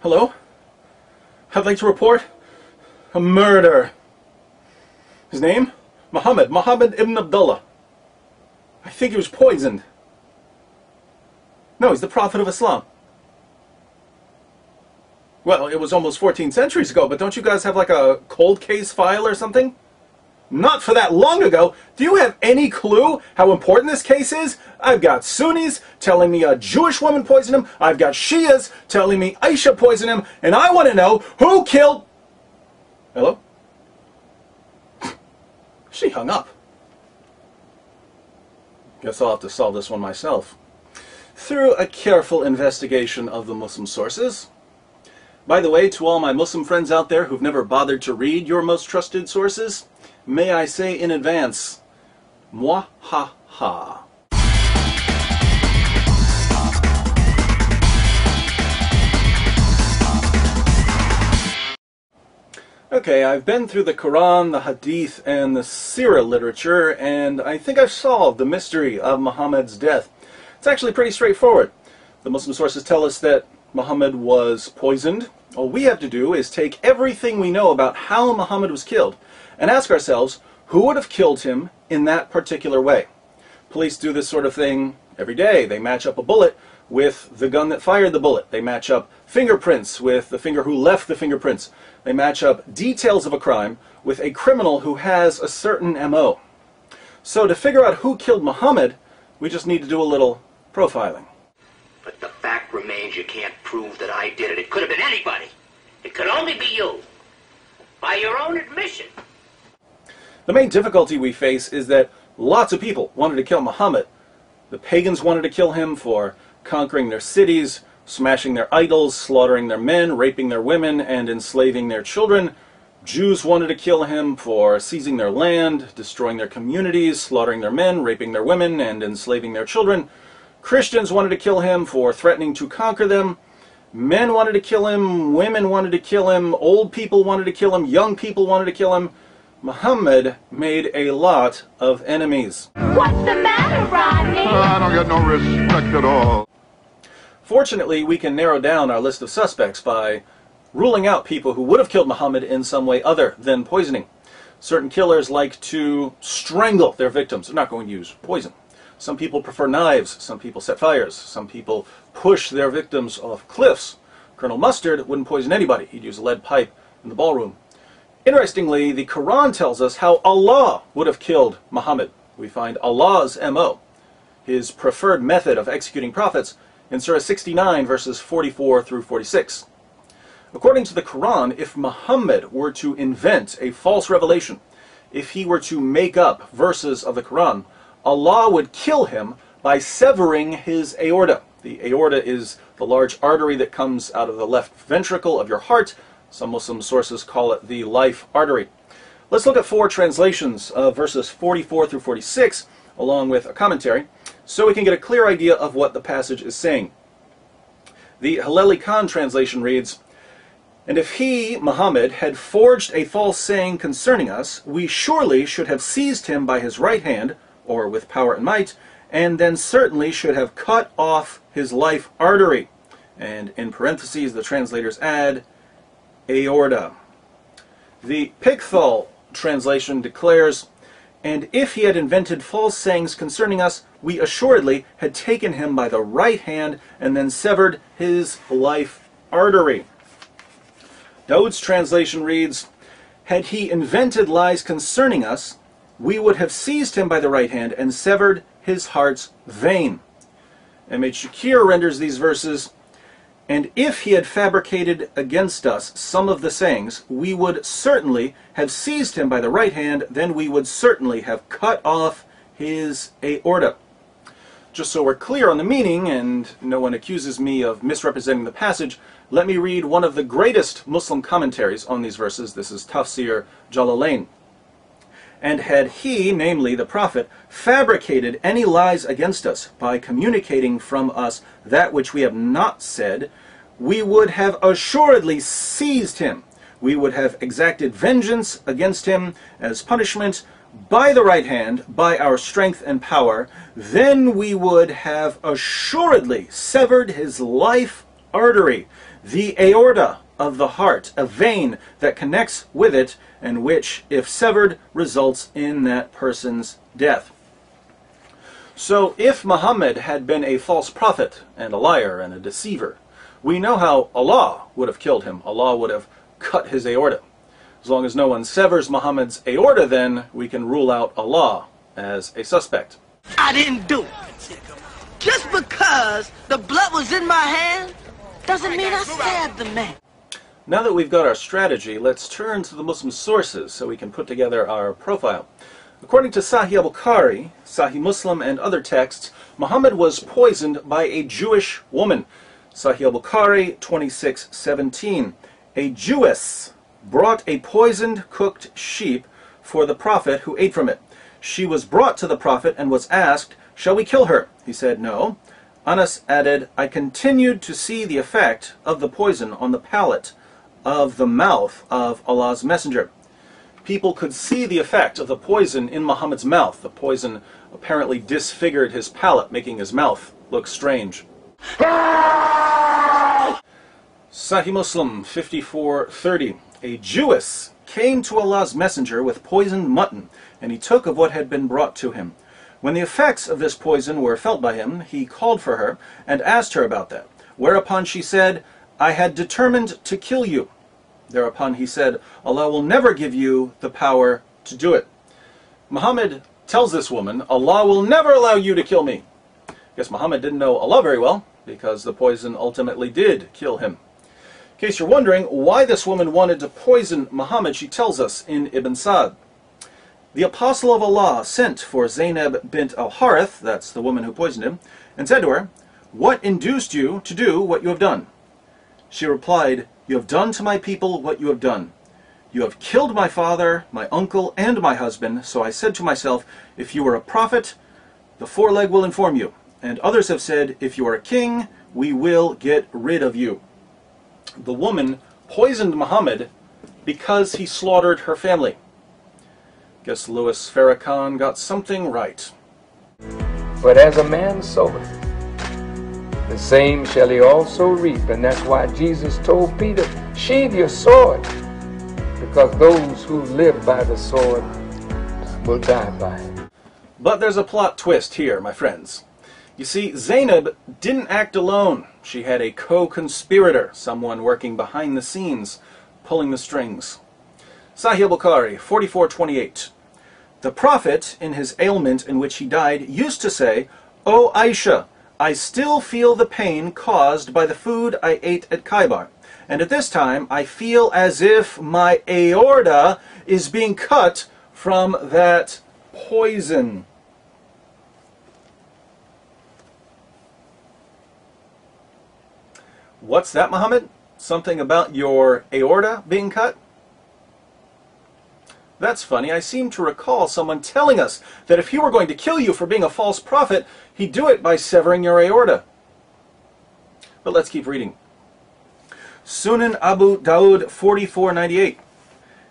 Hello? I'd like to report a murder. His name? Muhammad.'m Abdullah. I think he was poisoned. No, he's the Prophet of Islam. Well, it was almost 14 centuries ago, but don't you guys have like a cold case file or something? Not for that long ago. Do you have any clue how important this case is? I've got Sunnis telling me a Jewish woman poisoned him. I've got Shias telling me Aisha poisoned him. And I want to know who killed... Hello? She hung up. Guess I'll have to solve this one myself. Through a careful investigation of the Muslim sources. By the way, to all my Muslim friends out there who've never bothered to read your most trusted sources, may I say in advance, moi ha ha. Okay, I've been through the Quran, the Hadith, and the Sirah literature, and I think I've solved the mystery of Muhammad's death. It's actually pretty straightforward. The Muslim sources tell us that Muhammad was poisoned. All we have to do is take everything we know about how Muhammad was killed and ask ourselves, who would have killed him in that particular way? Police do this sort of thing every day. They match up a bullet with the gun that fired the bullet. They match up fingerprints with the finger who left the fingerprints. They match up details of a crime with a criminal who has a certain MO. So to figure out who killed Muhammad, we just need to do a little profiling. But the fact remains you can't prove that I did it. It could have been anybody. It could only be you. By your own admission. The main difficulty we face is that lots of people wanted to kill Muhammad. The pagans wanted to kill him for conquering their cities, smashing their idols, slaughtering their men, raping their women, and enslaving their children. Jews wanted to kill him for seizing their land, destroying their communities, slaughtering their men, raping their women, and enslaving their children. Christians wanted to kill him for threatening to conquer them. Men wanted to kill him, women wanted to kill him, old people wanted to kill him, young people wanted to kill him. Muhammad made a lot of enemies. What's the matter, Rodney? I don't get no respect at all. Fortunately, we can narrow down our list of suspects by ruling out people who would have killed Muhammad in some way other than poisoning. Certain killers like to strangle their victims. They're not going to use poison. Some people prefer knives. Some people set fires. Some people push their victims off cliffs. Colonel Mustard wouldn't poison anybody. He'd use a lead pipe in the ballroom. Interestingly, the Quran tells us how Allah would have killed Muhammad. We find Allah's MO, his preferred method of executing prophets, in Surah 69, verses 44 through 46. According to the Quran, if Muhammad were to invent a false revelation, if he were to make up verses of the Quran, Allah would kill him by severing his aorta. The aorta is the large artery that comes out of the left ventricle of your heart. Some Muslim sources call it the life artery. Let's look at 4 translations of verses 44 through 46, along with a commentary, so we can get a clear idea of what the passage is saying. The Haleli Khan translation reads, "And if he, Muhammad, had forged a false saying concerning us, we surely should have seized him by his right hand, or with power and might, and then certainly should have cut off his life artery." And in parentheses, the translators add, aorta. The Pickthall translation declares, "And if he had invented false sayings concerning us, we assuredly had taken him by the right hand and then severed his life artery." Daud's translation reads, "Had he invented lies concerning us, we would have seized him by the right hand and severed his heart's vein." M.H. Shakir renders these verses, "And if he had fabricated against us some of the sayings, we would certainly have seized him by the right hand, then we would certainly have cut off his aorta." Just so we're clear on the meaning, and no one accuses me of misrepresenting the passage, let me read one of the greatest Muslim commentaries on these verses. This is Tafsir Jalalain. "And had he, namely the Prophet, fabricated any lies against us by communicating from us that which we have not said, we would have assuredly seized him. We would have exacted vengeance against him as punishment by the right hand, by our strength and power. Then we would have assuredly severed his life artery, the aorta of the heart, a vein that connects with it and which, if severed, results in that person's death. So if Muhammad had been a false prophet and a liar and a deceiver, we know how Allah would have killed him. Allah would have cut his aorta. As long as no one severs Muhammad's aorta, then we can rule out Allah as a suspect. I didn't do it. Just because the blood was in my hand doesn't mean I stabbed the man. Now that we've got our strategy, let's turn to the Muslim sources so we can put together our profile. According to Sahih al-Bukhari, Sahih Muslim, and other texts, Muhammad was poisoned by a Jewish woman. Sahih al-Bukhari 26:17. A Jewess brought a poisoned cooked sheep for the Prophet, who ate from it. She was brought to the Prophet and was asked, "Shall we kill her?" He said, "No." Anas added, "I continued to see the effect of the poison on the palate of the mouth of Allah's Messenger." People could see the effect of the poison in Muhammad's mouth. The poison apparently disfigured his palate, making his mouth look strange. Sahih Muslim 54:30. A Jewess came to Allah's Messenger with poisoned mutton, and he took of what had been brought to him. When the effects of this poison were felt by him, he called for her and asked her about that, whereupon she said, "I had determined to kill you." Thereupon he said, "Allah will never give you the power to do it." Muhammad tells this woman, "Allah will never allow you to kill me." I guess Muhammad didn't know Allah very well, because the poison ultimately did kill him. In case you're wondering why this woman wanted to poison Muhammad, she tells us in Ibn Sa'd. The apostle of Allah sent for Zainab bint al-Harith, that's the woman who poisoned him, and said to her, "What induced you to do what you have done?" She replied, "You have done to my people what you have done. You have killed my father, my uncle, and my husband, so I said to myself, if you are a prophet, the foreleg will inform you. And others have said, if you are a king, we will get rid of you." The woman poisoned Muhammad because he slaughtered her family. Guess Louis Farrakhan got something right. But as a man soweth, the same shall he also reap. And that's why Jesus told Peter, sheathe your sword, because those who live by the sword will die by it. But there's a plot twist here, my friends. You see, Zainab didn't act alone. She had a co-conspirator, someone working behind the scenes, pulling the strings. Sahih al-Bukhari 44:28. The Prophet, in his ailment in which he died, used to say, "O Aisha, I still feel the pain caused by the food I ate at Khaybar, and at this time I feel as if my aorta is being cut from that poison." What's that, Muhammad? Something about your aorta being cut? That's funny. I seem to recall someone telling us that if he were going to kill you for being a false prophet, he'd do it by severing your aorta. But let's keep reading. Sunan Abu Dawud 44:98.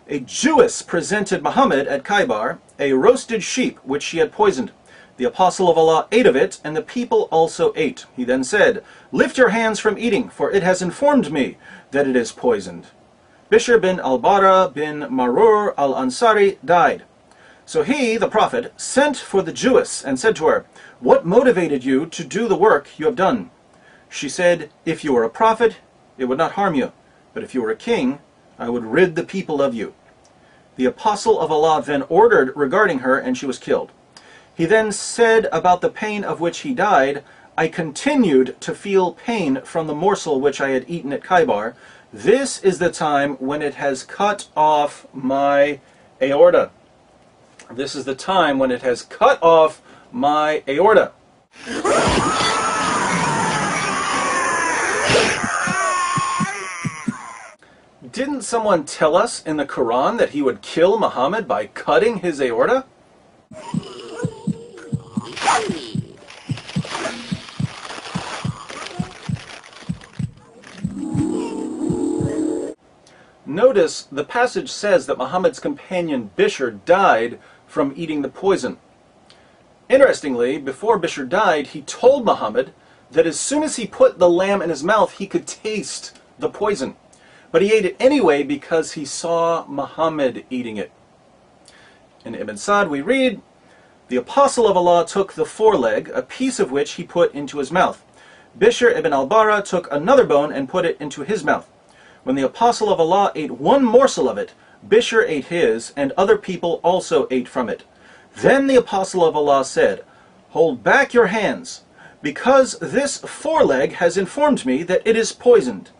A Jewess presented Muhammad at Khaybar a roasted sheep which she had poisoned. The apostle of Allah ate of it, and the people also ate. He then said, "Lift your hands from eating, for it has informed me that it is poisoned." Bishr bin al-Bara bin Marur al-Ansari died. So he, the Prophet, sent for the Jewess and said to her, "What motivated you to do the work you have done?" She said, "If you were a prophet, it would not harm you, but if you were a king, I would rid the people of you." The apostle of Allah then ordered regarding her, and she was killed. He then said about the pain of which he died, "I continued to feel pain from the morsel which I had eaten at Khaybar. This is the time when it has cut off my aorta." This is the time when it has cut off my aorta. Didn't someone tell us in the Quran that he would kill Muhammad by cutting his aorta? Notice the passage says that Muhammad's companion Bishr died from eating the poison. Interestingly, before Bishr died, he told Muhammad that as soon as he put the lamb in his mouth, he could taste the poison. But he ate it anyway because he saw Muhammad eating it. In Ibn Sa'd we read, "The Apostle of Allah took the foreleg, a piece of which he put into his mouth. Bishr ibn al-Bara took another bone and put it into his mouth. When the Apostle of Allah ate one morsel of it, Bishr ate his, and other people also ate from it. Then the Apostle of Allah said, 'Hold back your hands, because this foreleg has informed me that it is poisoned.'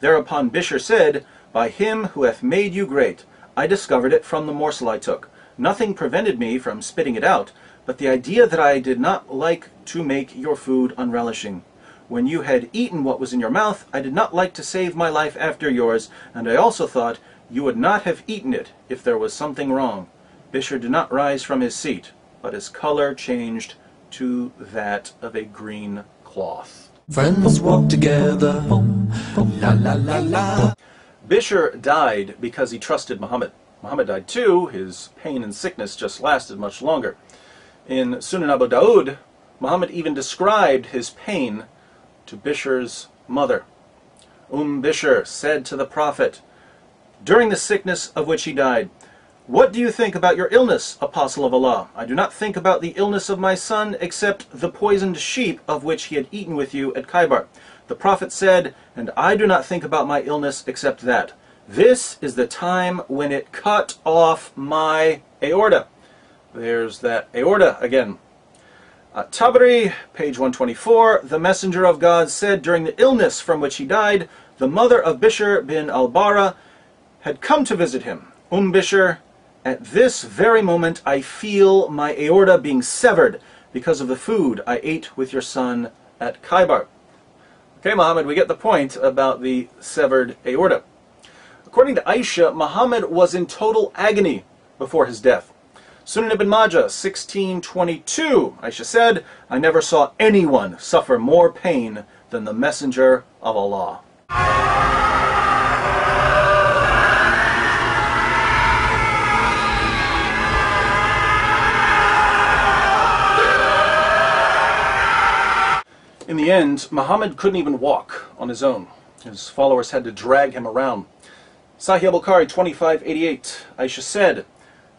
Thereupon Bishr said, 'By him who hath made you great, I discovered it from the morsel I took. Nothing prevented me from spitting it out, but the idea that I did not like to make your food unrelishing. When you had eaten what was in your mouth, I did not like to save my life after yours, and I also thought you would not have eaten it if there was something wrong.' Bishr did not rise from his seat, but his color changed to that of a green cloth." Friends walk together, la la la la. Bishr died because he trusted Muhammad. Muhammad died too. His pain and sickness just lasted much longer. In Sunan Abu Dawud, Muhammad even described his pain to Bishr's mother. Bishr said to the Prophet, during the sickness of which he died, "What do you think about your illness, Apostle of Allah? I do not think about the illness of my son except the poisoned sheep of which he had eaten with you at Khaybar." The Prophet said, "And I do not think about my illness except that. This is the time when it cut off my aorta." There's that aorta again. Tabari, page 124, "The Messenger of God said during the illness from which he died, the mother of Bishr bin al-Bara had come to visit him. Bishr, at this very moment I feel my aorta being severed because of the food I ate with your son at Khaybar." Okay, Muhammad, we get the point about the severed aorta. According to Aisha, Muhammad was in total agony before his death. Sunan ibn Majah, 1622, Aisha said, "I never saw anyone suffer more pain than the Messenger of Allah." In the end, Muhammad couldn't even walk on his own. His followers had to drag him around. Sahih al-Bukhari 2588, Aisha said,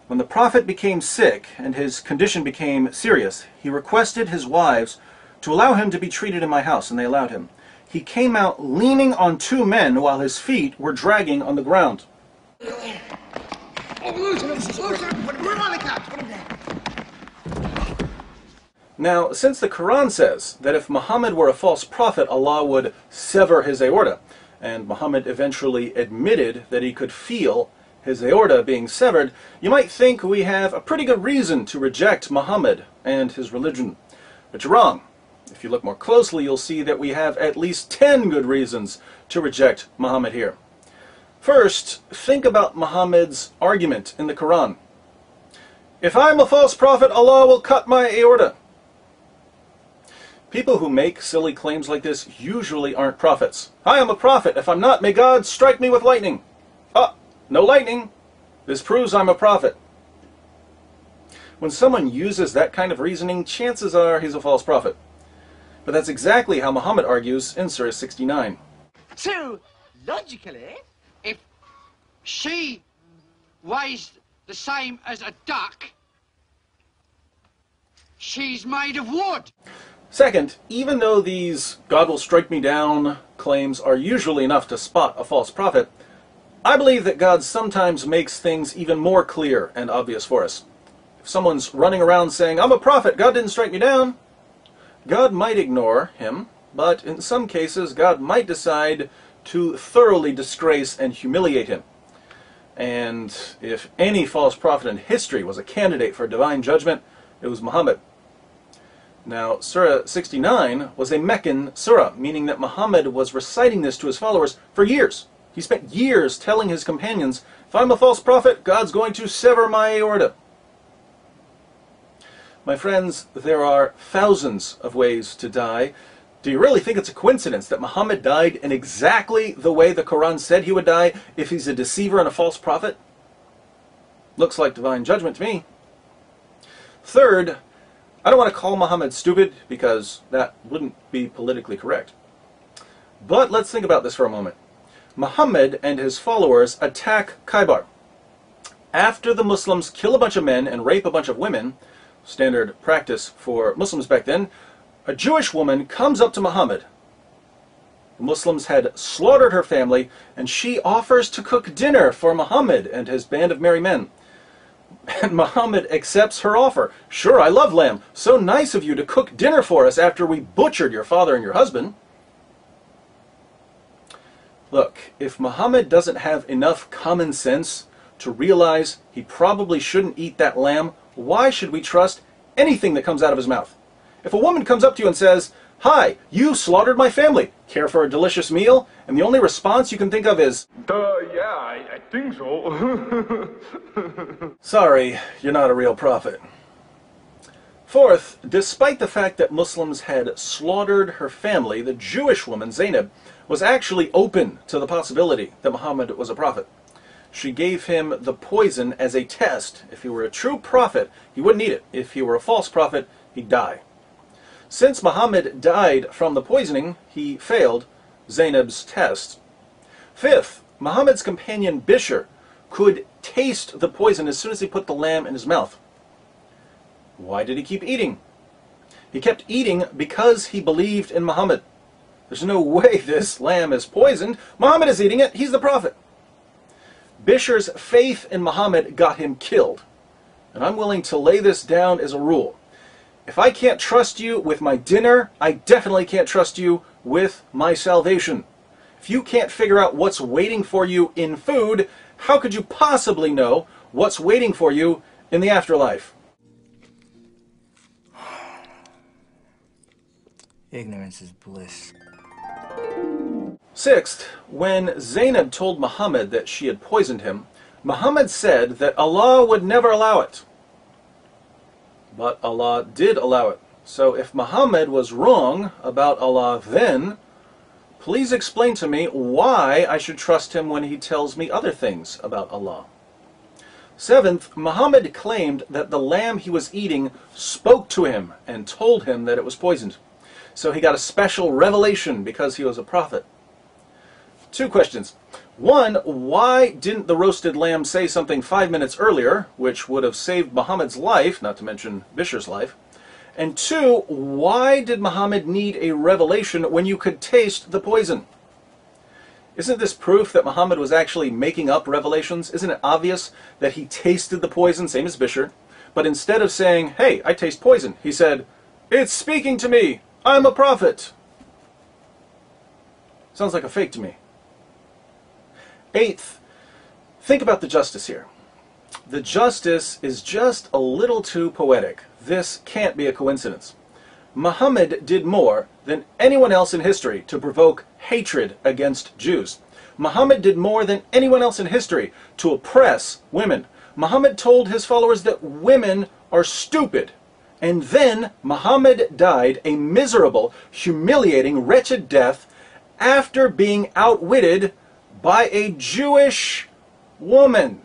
"When the Prophet became sick and his condition became serious, he requested his wives to allow him to be treated in my house, and they allowed him. He came out leaning on two men while his feet were dragging on the ground." Now, since the Quran says that if Muhammad were a false prophet, Allah would sever his aorta, and Muhammad eventually admitted that he could feel his aorta being severed, you might think we have a pretty good reason to reject Muhammad and his religion. But you're wrong. If you look more closely, you'll see that we have at least 10 good reasons to reject Muhammad here. First, think about Muhammad's argument in the Quran. "If I'm a false prophet, Allah will cut my aorta." People who make silly claims like this usually aren't prophets. "I am a prophet. If I'm not, may God strike me with lightning." No lightning. This proves I'm a prophet. When someone uses that kind of reasoning, chances are he's a false prophet. But that's exactly how Muhammad argues in Surah 69. So, logically, if she weighs the same as a duck, she's made of wood. Second, even though these "God will strike me down" claims are usually enough to spot a false prophet, I believe that God sometimes makes things even more clear and obvious for us. If someone's running around saying, "I'm a prophet, God didn't strike me down," God might ignore him, but in some cases God might decide to thoroughly disgrace and humiliate him. And if any false prophet in history was a candidate for divine judgment, it was Muhammad. Now, Surah 69 was a Meccan surah, meaning that Muhammad was reciting this to his followers for years. He spent years telling his companions, "If I'm a false prophet, God's going to sever my aorta." My friends, there are thousands of ways to die. Do you really think it's a coincidence that Muhammad died in exactly the way the Quran said he would die if he's a deceiver and a false prophet? Looks like divine judgment to me. Third, I don't want to call Muhammad stupid because that wouldn't be politically correct. But let's think about this for a moment. Muhammad and his followers attack Khaybar. After the Muslims kill a bunch of men and rape a bunch of women, standard practice for Muslims back then, a Jewish woman comes up to Muhammad. The Muslims had slaughtered her family, and she offers to cook dinner for Muhammad and his band of merry men. And Muhammad accepts her offer. Sure, I love lamb. So nice of you to cook dinner for us after we butchered your father and your husband. Look, if Muhammad doesn't have enough common sense to realize he probably shouldn't eat that lamb, why should we trust anything that comes out of his mouth? If a woman comes up to you and says, "Hi, you slaughtered my family. Care for a delicious meal?" and the only response you can think of is, Yeah, I think so. "Sorry, you're not a real prophet." Fourth, despite the fact that Muslims had slaughtered her family, the Jewish woman, Zainab, was actually open to the possibility that Muhammad was a prophet. She gave him the poison as a test. If he were a true prophet, he wouldn't eat it. If he were a false prophet, he'd die. Since Muhammad died from the poisoning, he failed Zainab's test. Fifth, Muhammad's companion Bishr could taste the poison as soon as he put the lamb in his mouth. Why did he keep eating? He kept eating because he believed in Muhammad. There's no way this lamb is poisoned. Muhammad is eating it. He's the prophet. Bishr's faith in Muhammad got him killed. And I'm willing to lay this down as a rule. If I can't trust you with my dinner, I definitely can't trust you with my salvation. If you can't figure out what's waiting for you in food, how could you possibly know what's waiting for you in the afterlife? Ignorance is bliss. Sixth, when Zainab told Muhammad that she had poisoned him, Muhammad said that Allah would never allow it. But Allah did allow it. So if Muhammad was wrong about Allah then, please explain to me why I should trust him when he tells me other things about Allah. Seventh, Muhammad claimed that the lamb he was eating spoke to him and told him that it was poisoned. So he got a special revelation because he was a prophet. Two questions. One, why didn't the roasted lamb say something 5 minutes earlier, which would have saved Muhammad's life, not to mention Bishr's life? And two, why did Muhammad need a revelation when you could taste the poison? Isn't this proof that Muhammad was actually making up revelations? Isn't it obvious that he tasted the poison, same as Bishr, but instead of saying, "Hey, I taste poison," he said, "It's speaking to me. I'm a prophet." Sounds like a fake to me. Eighth, think about the justice here. The justice is just a little too poetic. This can't be a coincidence. Muhammad did more than anyone else in history to provoke hatred against Jews. Muhammad did more than anyone else in history to oppress women. Muhammad told his followers that women are stupid. And then Muhammad died a miserable, humiliating, wretched death after being outwitted by a Jewish woman.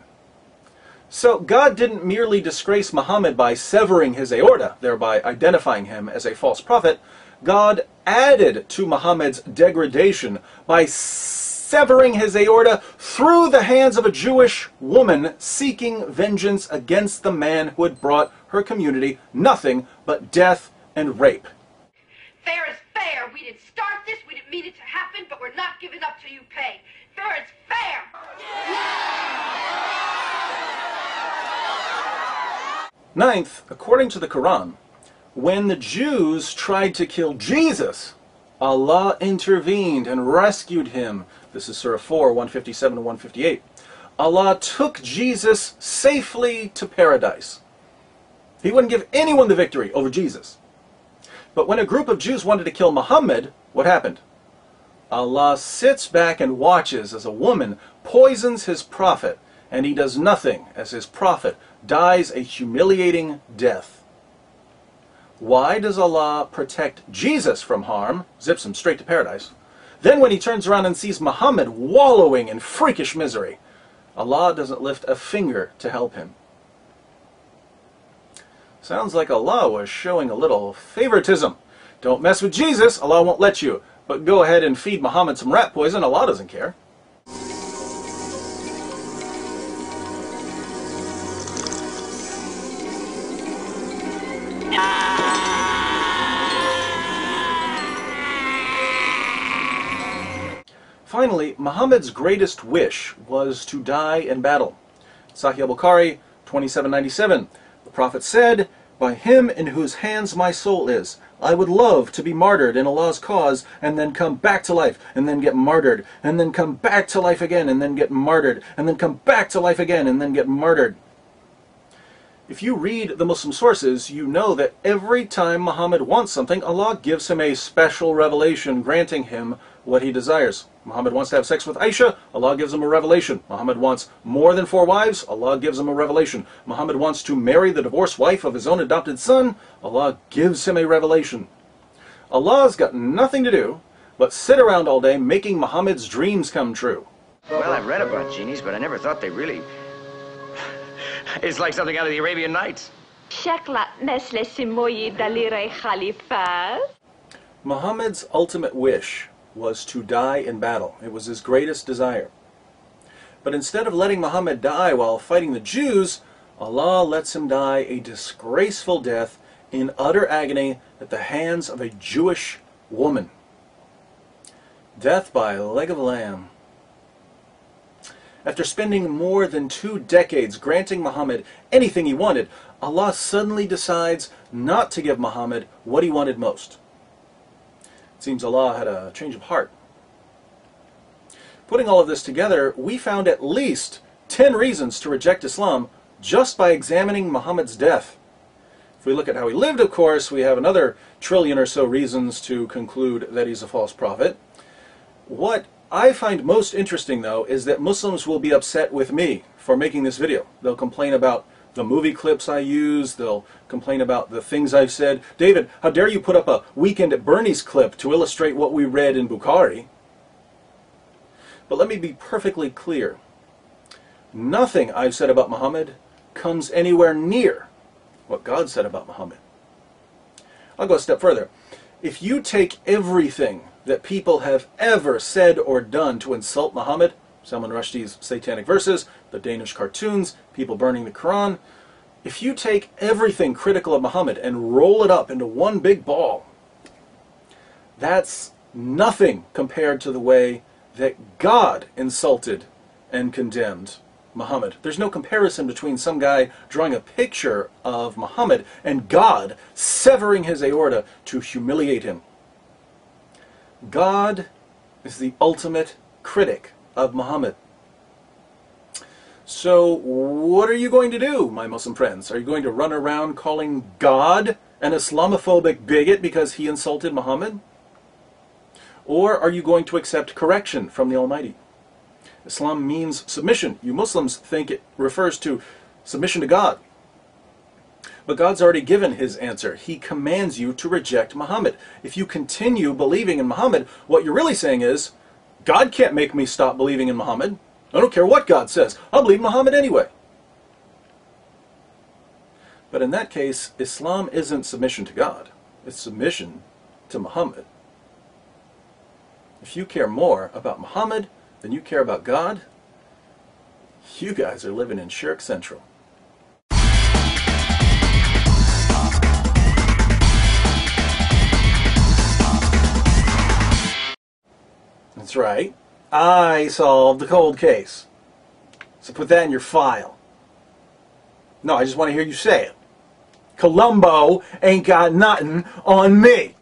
So God didn't merely disgrace Muhammad by severing his aorta, thereby identifying him as a false prophet. God added to Muhammad's degradation by severing his aorta through the hands of a Jewish woman seeking vengeance against the man who had brought her community nothing but death and rape. Fair is fair. We didn't start this. We didn't mean it to happen, but we're not giving up till you pay. Fair is fair. Ninth, according to the Quran, when the Jews tried to kill Jesus, Allah intervened and rescued him. This is Surah 4, 157 and 158. Allah took Jesus safely to paradise. He wouldn't give anyone the victory over Jesus. But when a group of Jews wanted to kill Muhammad, what happened? Allah sits back and watches as a woman poisons his prophet, and he does nothing as his prophet dies a humiliating death. Why does Allah protect Jesus from harm, zips him straight to paradise? Then when he turns around and sees Muhammad wallowing in freakish misery, Allah doesn't lift a finger to help him. Sounds like Allah was showing a little favoritism. Don't mess with Jesus, Allah won't let you. But go ahead and feed Muhammad some rat poison, Allah doesn't care. Finally, Muhammad's greatest wish was to die in battle. Sahih al-Bukhari 2797. The Prophet said, "By him in whose hands my soul is, I would love to be martyred in Allah's cause and then come back to life and then get martyred and then come back to life again and then get martyred and then come back to life again and then get martyred." If you read the Muslim sources, you know that every time Muhammad wants something, Allah gives him a special revelation granting him what he desires. Muhammad wants to have sex with Aisha, Allah gives him a revelation. Muhammad wants more than 4 wives, Allah gives him a revelation. Muhammad wants to marry the divorced wife of his own adopted son, Allah gives him a revelation. Allah's got nothing to do but sit around all day making Muhammad's dreams come true. Well, I've read about genies, but I never thought they really... It's like something out of the Arabian Nights. Muhammad's ultimate wish was to die in battle. It was his greatest desire. But instead of letting Muhammad die while fighting the Jews, Allah lets him die a disgraceful death in utter agony at the hands of a Jewish woman. Death by leg of lamb. After spending more than 2 decades granting Muhammad anything he wanted, Allah suddenly decides not to give Muhammad what he wanted most. It seems Allah had a change of heart. Putting all of this together, we found at least 10 reasons to reject Islam just by examining Muhammad's death. If we look at how he lived, of course, we have another 1 trillion or so reasons to conclude that he's a false prophet. What I find most interesting, though, is that Muslims will be upset with me for making this video. They'll complain about the movie clips I use, they'll complain about the things I've said. David, how dare you put up a Weekend at Bernie's clip to illustrate what we read in Bukhari? But let me be perfectly clear. Nothing I've said about Muhammad comes anywhere near what God said about Muhammad. I'll go a step further. If you take everything that people have ever said or done to insult Muhammad, Salman Rushdie's satanic verses, the Danish cartoons, people burning the Quran, if you take everything critical of Muhammad and roll it up into one big ball, that's nothing compared to the way that God insulted and condemned Muhammad. There's no comparison between some guy drawing a picture of Muhammad and God severing his aorta to humiliate him. God is the ultimate critic of Muhammad. So what are you going to do, my Muslim friends? Are you going to run around calling God an Islamophobic bigot because he insulted Muhammad? Or are you going to accept correction from the Almighty? Islam means submission. You Muslims think it refers to submission to God. But God's already given his answer. He commands you to reject Muhammad. If you continue believing in Muhammad, what you're really saying is, God can't make me stop believing in Muhammad. I don't care what God says. I'll believe Muhammad anyway. But in that case, Islam isn't submission to God. It's submission to Muhammad. If you care more about Muhammad than you care about God, you guys are living in Shirk Central. That's right. I solved the cold case. So put that in your file. No, I just want to hear you say it. Columbo ain't got nothing on me.